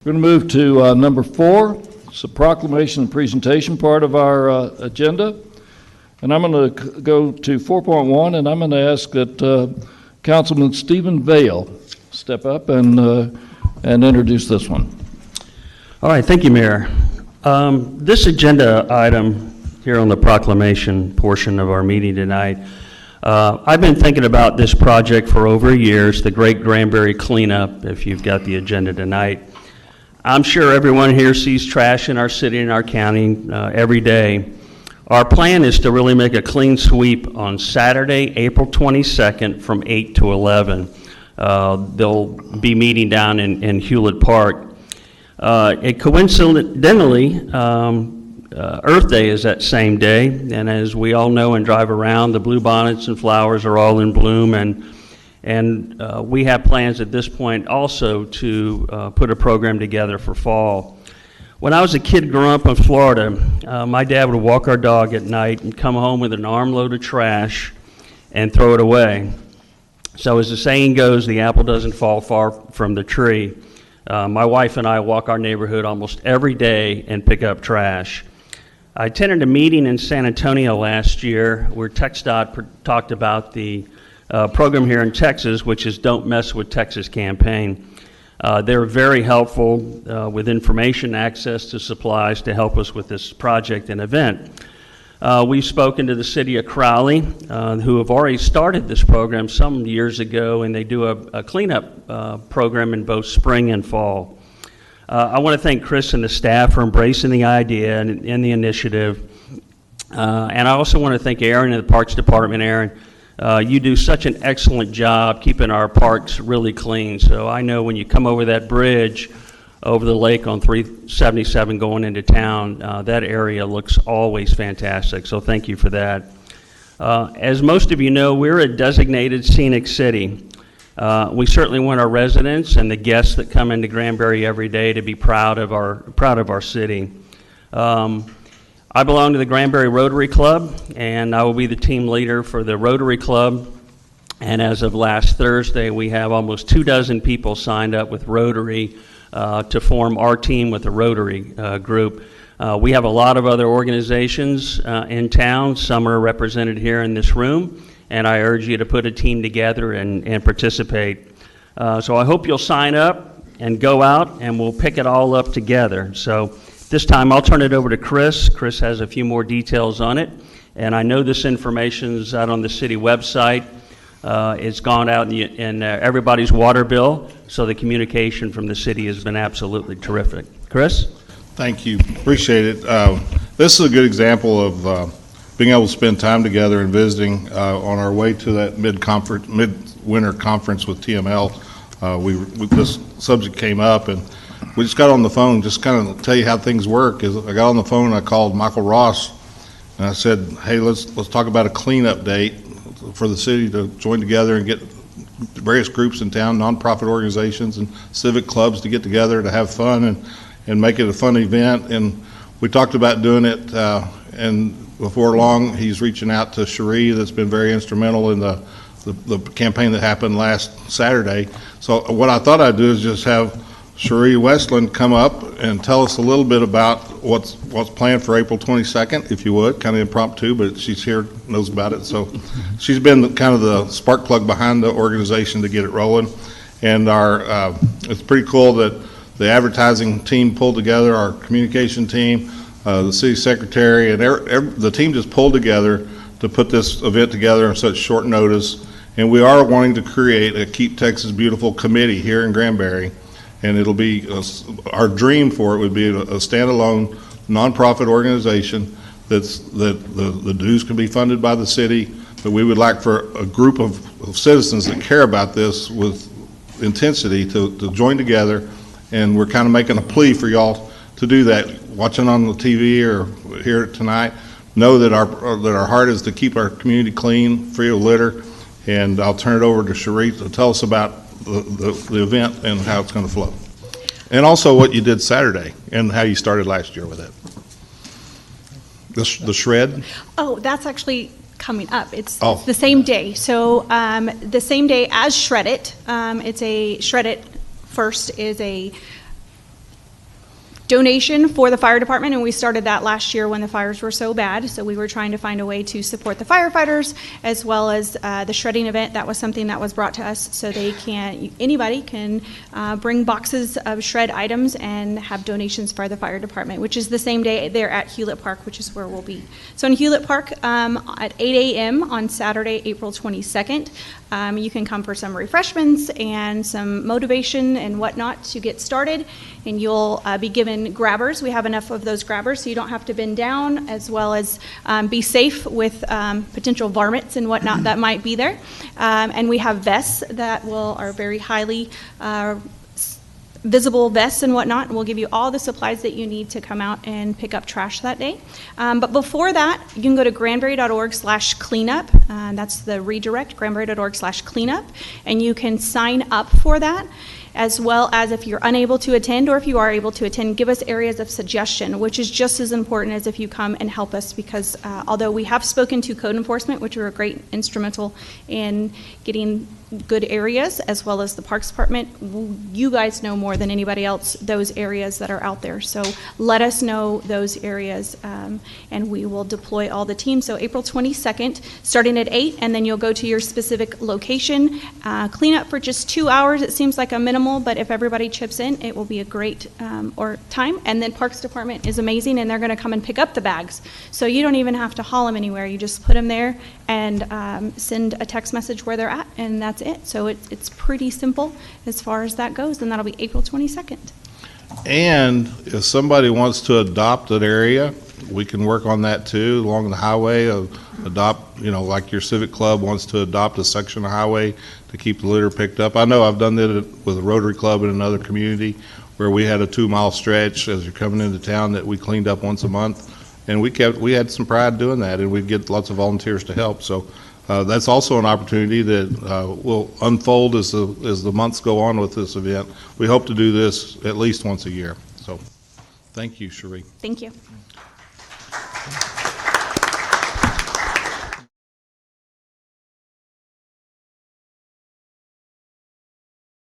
We're going to move to number 4. It's a proclamation and presentation part of our agenda. And I'm going to go to 4.1, and I'm going to ask that Councilman Stephen Vail step up and introduce this one. All right, thank you, Mayor. This agenda item here on the proclamation portion of our meeting tonight, I've been thinking about this project for over a year. It's the Great Granbury Cleanup, if you've got the agenda tonight. I'm sure everyone here sees trash in our city and our county every day. Our plan is to really make a clean sweep on Saturday, April 22nd from 8 to 11. They'll be meeting down in Hewlett Park. Coincidentally, Earth Day is that same day, and as we all know and drive around, the bluebonnets and flowers are all in bloom, and we have plans at this point also to put a program together for fall. When I was a kid growing up in Florida, my dad would walk our dog at night and come home with an armload of trash and throw it away. So as the saying goes, the apple doesn't fall far from the tree. My wife and I walk our neighborhood almost every day and pick up trash. I attended a meeting in San Antonio last year where TxDOT talked about the program here in Texas, which is Don't Mess with Texas campaign. They're very helpful with information, access to supplies to help us with this project and event. We've spoken to the city of Crowley, who have already started this program some years ago, and they do a cleanup program in both spring and fall. I want to thank Chris and the staff for embracing the idea and the initiative. And I also want to thank Aaron and the Parks Department. Aaron, you do such an excellent job keeping our parks really clean. So I know when you come over that bridge over the lake on 377 going into town, that area looks always fantastic. So thank you for that. As most of you know, we're a designated scenic city. We certainly want our residents and the guests that come into Granbury every day to be proud of our city. I belong to the Granbury Rotary Club, and I will be the team leader for the Rotary Club. And as of last Thursday, we have almost 24 people signed up with Rotary to form our team with the Rotary group. We have a lot of other organizations in town. Some are represented here in this room, and I urge you to put a team together and participate. So I hope you'll sign up and go out, and we'll pick it all up together. So this time I'll turn it over to Chris. Chris has a few more details on it, and I know this information's out on the city website. It's gone out in everybody's water bill, so the communication from the city has been absolutely terrific. Chris? Thank you. Appreciate it. This is a good example of being able to spend time together and visiting on our way to that midwinter conference with TML. This subject came up, and we just got on the phone, just kind of tell you how things work. I got on the phone and I called Michael Ross, and I said, hey, let's talk about a cleanup date for the city to join together and get various groups in town, nonprofit organizations and civic clubs to get together to have fun and make it a fun event. And we talked about doing it, and before long, he's reaching out to Cherie, that's been very instrumental in the campaign that happened last Saturday. So what I thought I'd do is just have Cherie Westland come up and tell us a little bit about what's planned for April 22nd, if you would, kind of impromptu, but she's here, knows about it. So she's been kind of the spark plug behind the organization to get it rolling. And it's pretty cool that the advertising team pulled together, our communication team, the city secretary, and the team just pulled together to put this event together on such short notice. And we are wanting to create a Keep Texas Beautiful committee here in Granbury. And it'll be, our dream for it would be a standalone nonprofit organization that the dues can be funded by the city, but we would like for a group of citizens that care about this with intensity to join together, and we're kind of making a plea for y'all to do that. Watching on the TV or here tonight, know that our heart is to keep our community clean, free of litter, and I'll turn it over to Cherie to tell us about the event and how it's going to flow. And also what you did Saturday and how you started last year with it. The shred? Oh, that's actually coming up. It's the same day. So the same day as Shred It. It's a Shred It first is a donation for the fire department, and we started that last year when the fires were so bad. So we were trying to find a way to support the firefighters as well as the shredding event. That was something that was brought to us, so anybody can bring boxes of shred items and have donations for the fire department, which is the same day there at Hewlett Park, which is where we'll be. So in Hewlett Park at 8 a.m. on Saturday, April 22nd. You can come for some refreshments and some motivation and whatnot to get started, and you'll be given grabbers. We have enough of those grabbers so you don't have to bend down, as well as be safe with potential varmints and whatnot that might be there. And we have vests that are very highly visible vests and whatnot, and we'll give you all the supplies that you need to come out and pick up trash that day. But before that, you can go to granbury.org/cleanup. That's the redirect, granbury.org/cleanup, and you can sign up for that, as well as if you're unable to attend, or if you are able to attend, give us areas of suggestion, which is just as important as if you come and help us, because although we have spoken to code enforcement, which were great instrumental in getting good areas, as well as the Parks Department, you guys know more than anybody else those areas that are out there. So let us know those areas, and we will deploy all the teams. So April 22nd, starting at 8, and then you'll go to your specific location. Clean up for just 2 hours. It seems like a minimal, but if everybody chips in, it will be a great time. And then Parks Department is amazing, and they're going to come and pick up the bags. So you don't even have to haul them anywhere. You just put them there and send a text message where they're at, and that's it. So it's pretty simple as far as that goes, and that'll be April 22nd. And if somebody wants to adopt an area, we can work on that too, along the highway, adopt, like your civic club wants to adopt a section of highway to keep the litter picked up. I know I've done that with a Rotary Club in another community where we had a 2-mile stretch as you're coming into town that we cleaned up once a month, and we had some pride doing that, and we'd get lots of volunteers to help. So that's also an opportunity that will unfold as the months go on with this event. We hope to do this at least once a year. So thank you, Cherie. Thank you.